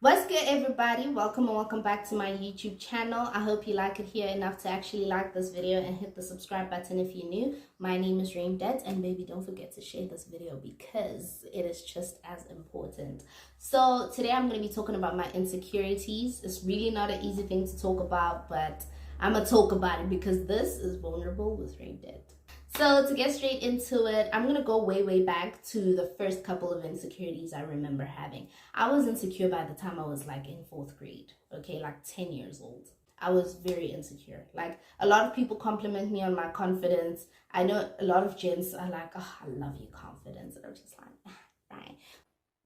What's good, everybody? Welcome and welcome back to my YouTube channel. I hope you like it here enough to actually like this video and hit the subscribe button if you're new. My name is Raimdette, and baby, don't forget to share this video because it is just as important. So today I'm going to be talking about my insecurities. It's really not an easy thing to talk about, but I'm going to talk about it because this is vulnerable with Raimdette. So to get straight into it, I'm going to go way back to the first couple of insecurities I remember having. I was insecure by the time I was like in 4th grade, okay, like 10 years old. I was very insecure. Like, a lot of people compliment me on my confidence. I know a lot of gents are like, oh, I love your confidence. And I'm just like, right.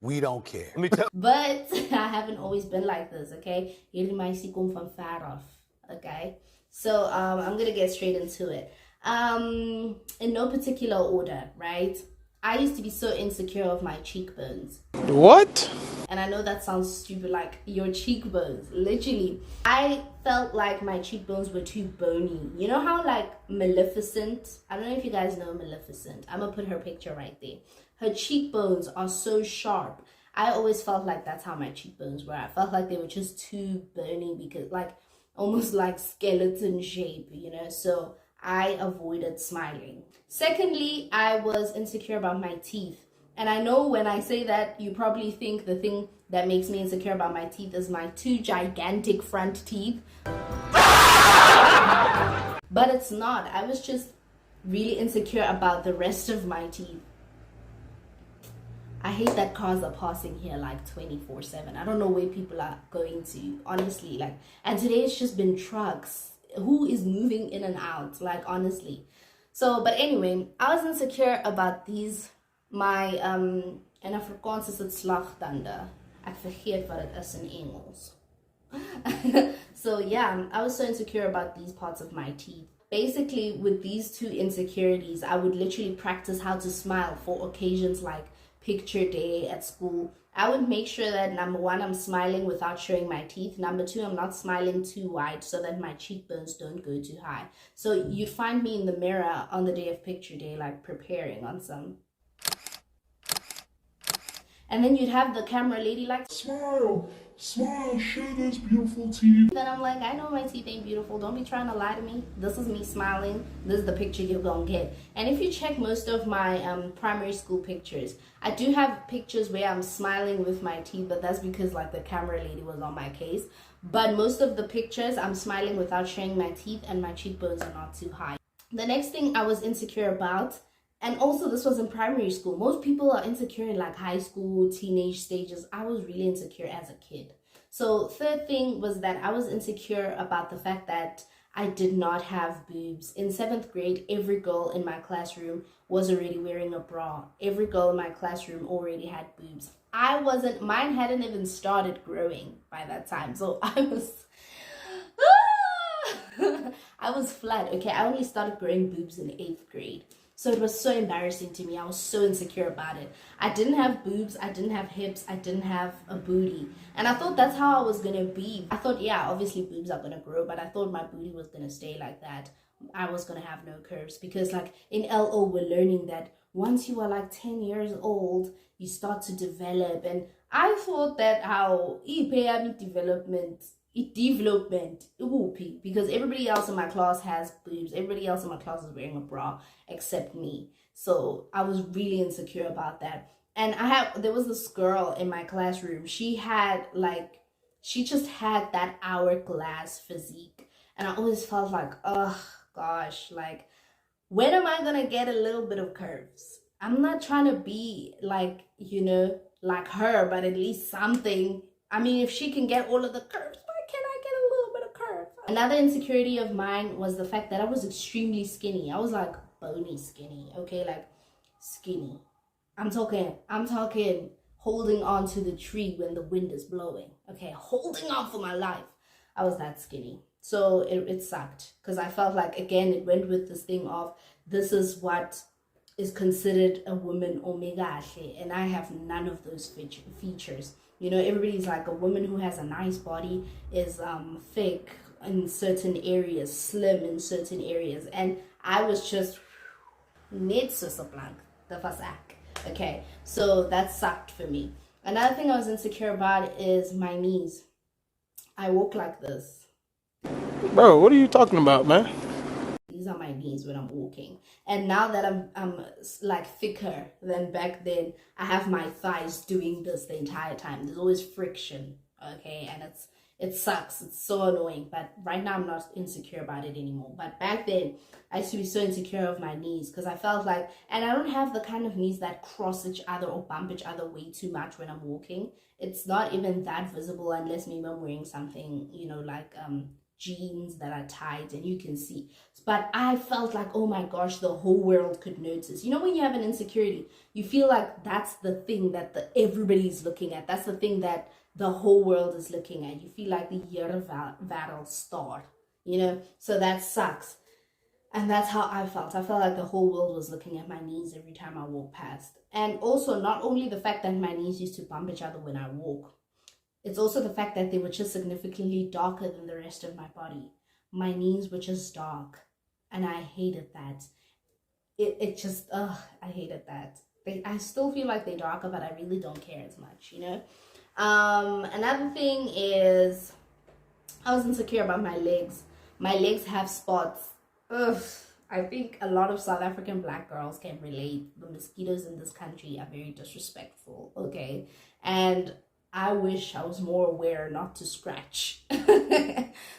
We don't care. But I haven't always been like this, okay? Jullie meisje komt van ver af, okay? So I'm going to get straight into it. In no particular order, right? I used to be so insecure of my cheekbones. What? And I know that sounds stupid, like your cheekbones. Literally, I felt like my cheekbones were too bony. You know how like Maleficent, I don't know if you guys know Maleficent. I'm gonna put her picture right there. Her cheekbones are so sharp. I always felt like that's how my cheekbones were. I felt like they were just too bony because like almost like skeleton shape, you know? So I avoided smiling. Secondly, I was insecure about my teeth. And I know when I say that, you probably think the thing that makes me insecure about my teeth is my 2 gigantic front teeth. But it's not. I was just really insecure about the rest of my teeth. I hate that cars are passing here like 24/7. I don't know where people are going to, honestly. Like, and today it's just been trucks. Who is moving in and out, like, honestly. So, but anyway, I was insecure about these, my in Afrikaans is dit slagtande. Ek vergeet wat dit is in Engels. So yeah, I was so insecure about these parts of my teeth. Basically, with these 2 insecurities, I would literally practice how to smile for occasions like picture day at school. I would make sure that number 1, I'm smiling without showing my teeth. Number 2, I'm not smiling too wide so that my cheekbones don't go too high. So you'd find me in the mirror on the day of picture day, like preparing on some. And then you'd have the camera lady like, smile, smile, show those beautiful teeth. Then I'm like, I know my teeth ain't beautiful. Don't be trying to lie to me. This is me smiling. This is the picture you're gonna get. And if you check most of my primary school pictures, I do have pictures where I'm smiling with my teeth, but that's because like the camera lady was on my case. But most of the pictures, I'm smiling without showing my teeth and my cheekbones are not too high. The next thing I was insecure about, and also this was in primary school. Most people are insecure in like high school, teenage stages. I was really insecure as a kid. So third thing was that I was insecure about the fact that I did not have boobs. In 7th grade, every girl in my classroom was already wearing a bra. Every girl in my classroom already had boobs. I wasn't, mine hadn't even started growing by that time. So I was, I was flat, okay? I only started growing boobs in 8th grade. So it was so embarrassing to me. I was so insecure about it. I didn't have boobs. I didn't have hips. I didn't have a booty. And I thought that's how I was going to be. I thought, yeah, obviously boobs are going to grow, but I thought my booty was going to stay like that. I was going to have no curves because like in LO, we're learning that once you are like 10 years old, you start to develop. And I thought that how development, because everybody else in my class has boobs. Everybody else in my class is wearing a bra except me. So I was really insecure about that. And there was this girl in my classroom. She just had that hourglass physique. And I always felt like, oh gosh, like, when am I gonna get a little bit of curves? I'm not trying to be like, you know, like her, but at least something. I mean, if she can get all of the curves, why can't I get a little bit of curve? Another insecurity of mine was the fact that I was extremely skinny. I was like bony skinny, okay, like skinny. I'm talking holding on to the tree when the wind is blowing, okay, holding on for my life. I was that skinny. So it sucked because I felt like, again, it went with this thing of this is what is considered a woman omega, and I have none of those features. You know, everybody's like, a woman who has a nice body is thick in certain areas, slim in certain areas, and I was just net so blank the fasak. Okay, so that sucked for me. Another thing I was insecure about is my knees. I walk like this. Bro, what are you talking about, man? These are my knees when I'm walking. And now that I'm like thicker than back then, I have my thighs doing this the entire time. There's always friction, okay? And it sucks. It's so annoying. But right now I'm not insecure about it anymore. But back then I used to be so insecure of my knees because I felt like, and I don't have the kind of knees that cross each other or bump each other way too much when I'm walking. It's not even that visible unless maybe I'm wearing something, you know, like jeans that are tight and you can see. But I felt like, oh my gosh, the whole world could notice. You know, when you have an insecurity, you feel like that's the thing that everybody's looking at. That's the thing that the whole world is looking at. You feel like the battle start, you know? So that sucks. And that's how I felt. I felt like the whole world was looking at my knees every time I walked past. And also, not only the fact that my knees used to bump each other when I walk, it's also the fact that they were just significantly darker than the rest of my body. My knees were just dark. And I hated that. It just, I hated that. I still feel like they're darker, but I really don't care as much, you know? Another thing is, I was insecure about my legs. My legs have spots. Ugh. I think a lot of South African black girls can relate. The mosquitoes in this country are very disrespectful, okay? And I wish I was more aware not to scratch.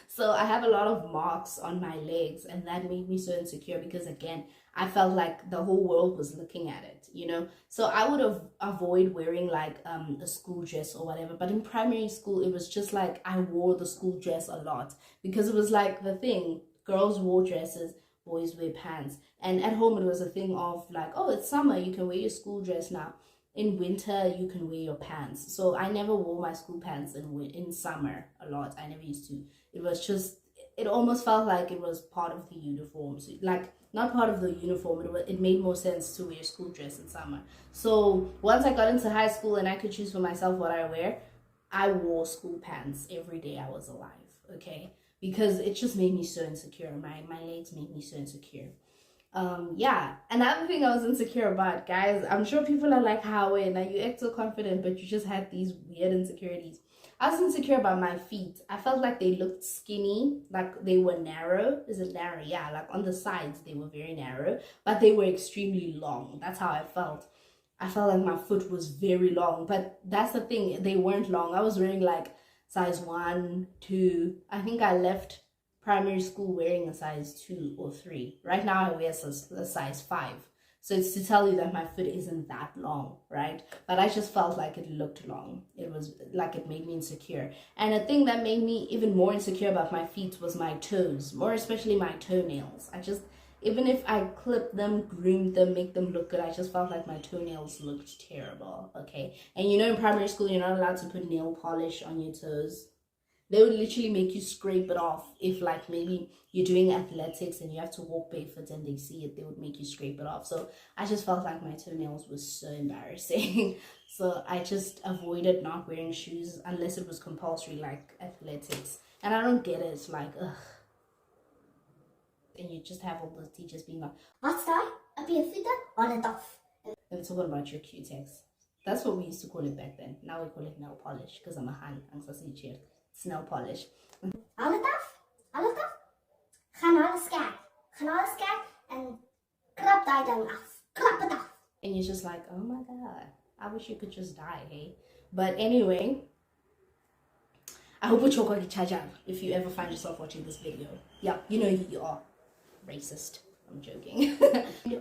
So I have a lot of marks on my legs, and that made me so insecure because, again, I felt like the whole world was looking at it, you know? So I would avoid wearing like a school dress or whatever. But in primary school, it was just like I wore the school dress a lot because it was like the thing. Girls wore dresses, boys wear pants. And at home, it was a thing of like, oh, it's summer, you can wear your school dress now. In winter, you can wear your pants. So I never wore my school pants in summer a lot. I never used to. It was just, it almost felt like it was part of the uniform. So, like, not part of the uniform. It made more sense to wear school dress in summer. So once I got into high school and I could choose for myself what I wear, I wore school pants every day I was alive, okay? Because it just made me so insecure. My legs made me so insecure. Yeah, another thing I was insecure about, guys, I'm sure people are like, how, now you act so confident, but you just had these weird insecurities. I was insecure about my feet. I felt like they looked skinny, like they were narrow. Is it narrow? Yeah, like on the sides, they were very narrow, but they were extremely long. That's how I felt. I felt like my foot was very long, but that's the thing, they weren't long. I was wearing like size 1, 2. I think I left primary school wearing a size 2 or 3. Right now I wear a size 5. So it's to tell you that my foot isn't that long, right? But I just felt like it looked long. It was like it made me insecure. And a thing that made me even more insecure about my feet was my toes, more especially my toenails. Even if I clipped them, groomed them, make them look good, I just felt like my toenails looked terrible, okay? And you know, in primary school, you're not allowed to put nail polish on your toes. They would literally make you scrape it off. If like maybe you're doing athletics and you have to walk barefoot and they see it, they would make you scrape it off. So I just felt like my toenails was so embarrassing. So I just avoided not wearing shoes unless it was compulsory, like athletics. And I don't get it. It's like, ugh. And you just have all the teachers being like, Wat staan op je voeten on het af. and talking about your Q-tex. That's what we used to call it back then. Now we call it nail polish because I'm a Han. It's nail polish. Haal het af. Haal het af. Ga naar de scan. Ga naar de scan en krap die ding af. Krap het af. And you're just like, oh my God, I wish you could just die, hey? But anyway, I hope you choke charger if you ever find yourself watching this video. Yeah, you know who you are. Racist. I'm joking.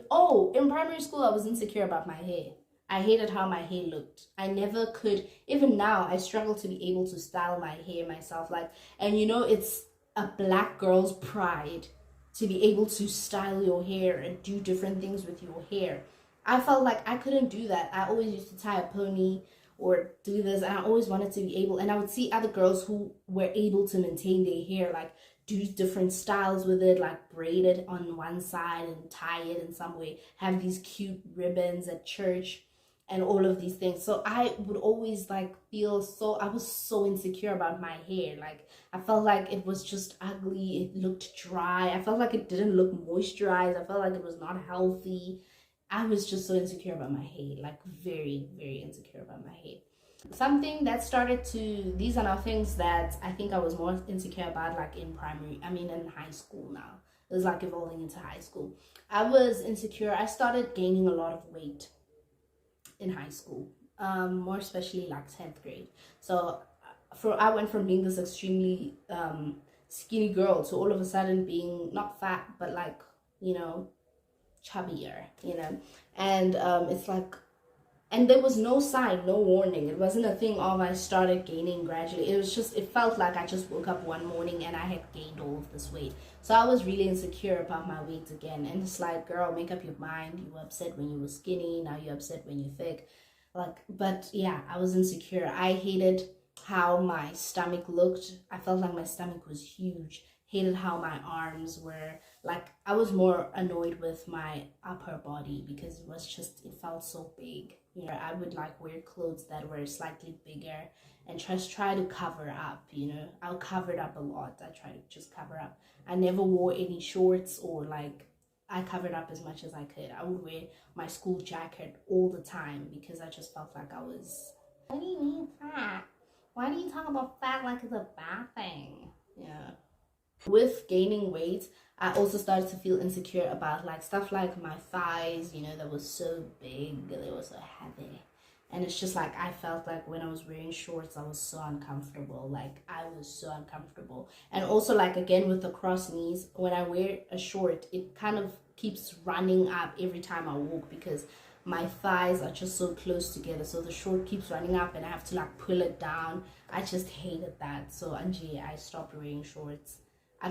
Oh, in primary school, I was insecure about my hair. I hated how my hair looked. I never could, even now, I struggle to be able to style my hair myself. Like, and you know, it's a black girl's pride to be able to style your hair and do different things with your hair. I felt like I couldn't do that. I always used to tie a pony or do this, and I always wanted to be able, and I would see other girls who were able to maintain their hair, like do different styles with it, like braid it on one side and tie it in some way, have these cute ribbons at church and all of these things. So I would always like I was so insecure about my hair. Like I felt like it was just ugly. It looked dry. I felt like it didn't look moisturized. I felt like it was not healthy. I was just so insecure about my hair, like very, very insecure about my hair. Something that started to, these are now things that I think I was more insecure about, like in high school now. It was like evolving into high school. I was insecure. I started gaining a lot of weight in high school, more especially like 10th grade. So I went from being this extremely skinny girl to all of a sudden being not fat, but like, chubbier, and it's like, and there was no sign, no warning. It wasn't a thing of I started gaining gradually. It was just, it felt like I just woke up one morning and I had gained all of this weight. So I was really insecure about my weight again. And it's like, girl, make up your mind. You were upset when you were skinny. Now you're upset when you're thick. But yeah, I was insecure. I hated how my stomach looked. I felt like my stomach was huge. Hated how my arms were. Like, I was more annoyed with my upper body because it felt so big. I would like wear clothes that were slightly bigger and just try to cover up, I'll cover it up a lot. I try to just cover up. I never wore any shorts, or like, I covered up as much as I could. I would wear my school jacket all the time because I just felt like I was, what do you mean fat? Why do you talk about fat like it's a bad thing? Yeah. With gaining weight, I also started to feel insecure about like stuff like my thighs, that was so big, they were so heavy. And it's just like, I felt like when I was wearing shorts, I was so uncomfortable. Like, I was so uncomfortable. And also, like, again, with the cross knees, when I wear a short, it kind of keeps running up every time I walk because my thighs are just so close together. So the short keeps running up and I have to like pull it down. I just hated that. So, Angie, I stopped wearing shorts. I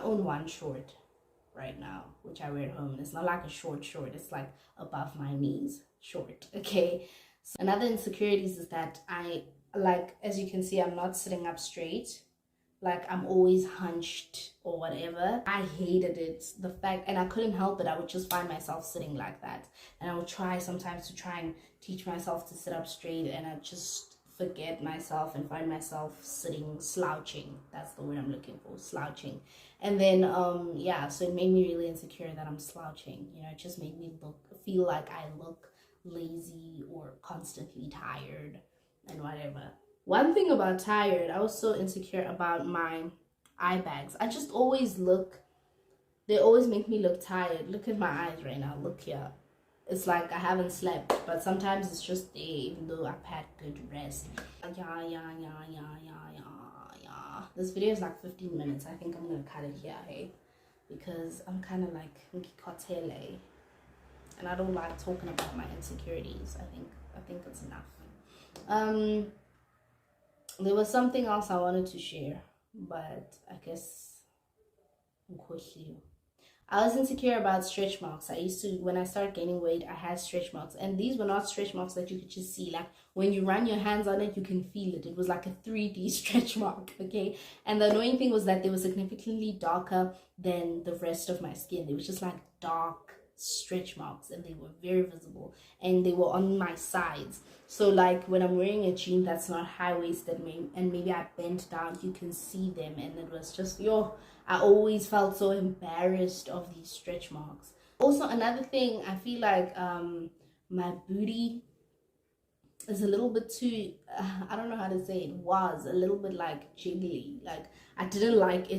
own one short right now, which I wear at home. It's not like a short, it's like above my knees short, okay? So another insecurities is that as you can see, I'm not sitting up straight. Like, I'm always hunched or whatever. I hated it, the fact, and I couldn't help it. I would just find myself sitting like that. And I would try sometimes to try and teach myself to sit up straight, and I just forget myself and find myself sitting, slouching. That's the word I'm looking for, slouching. And then so it made me really insecure that I'm slouching. It just made me feel like I look lazy or constantly tired and whatever. One thing about tired, I was so insecure about my eye bags. I just always they always make me look tired. Look at my eyes right now, look here. It's like I haven't slept, but sometimes it's just there, even though I've had good rest. This video is like 15 minutes. I think I'm gonna cut it here, hey? Because I'm kind of like nkikotele, and I don't like talking about my insecurities. I think it's enough. There was something else I wanted to share, but I guess I was insecure about stretch marks. When I started gaining weight, I had stretch marks. And these were not stretch marks that you could just see. Like, when you run your hands on it, you can feel it. It was like a 3D stretch mark, okay? And the annoying thing was that they were significantly darker than the rest of my skin. They were just like dark stretch marks, and they were very visible. And they were on my sides. So, like, when I'm wearing a jean that's not high-waisted, and maybe I bent down, you can see them. And it was just, I always felt so embarrassed of these stretch marks. Also, another thing, I feel like my booty is a little bit too, I don't know how to say it, was a little bit like jiggly. Like, I didn't like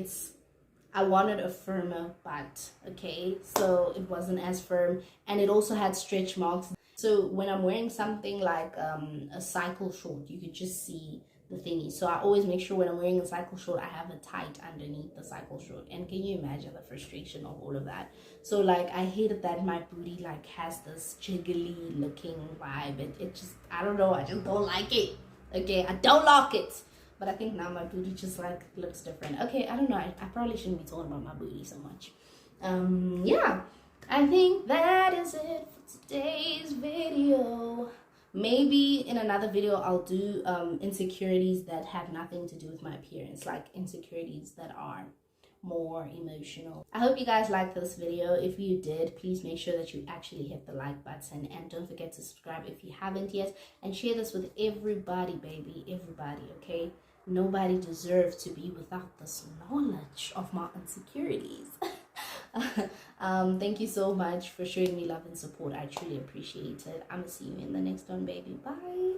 I wanted a firmer butt, okay? So it wasn't as firm, and it also had stretch marks. So when I'm wearing something like a cycle short, you could just see the thingy. So I always make sure when I'm wearing a cycle short, I have a tight underneath the cycle short. And can you imagine the frustration of all of that? So like, I hated that my booty like has this jiggly looking vibe. It just, I don't know, I just don't like it. Okay, I don't like it. But I think now my booty just like looks different. Okay, I don't know, I probably shouldn't be talking about my booty so much. Yeah, I think that is it for today's video. Maybe in another video I'll do insecurities that have nothing to do with my appearance, like insecurities that are more emotional. I hope you guys liked this video. If you did, please make sure that you actually hit the like button, and don't forget to subscribe if you haven't yet, and share this with everybody, baby, everybody, okay? Nobody deserves to be without this knowledge of my insecurities. Thank you so much for showing me love and support. I truly appreciate it. I'm gonna see you in the next one, baby. Bye.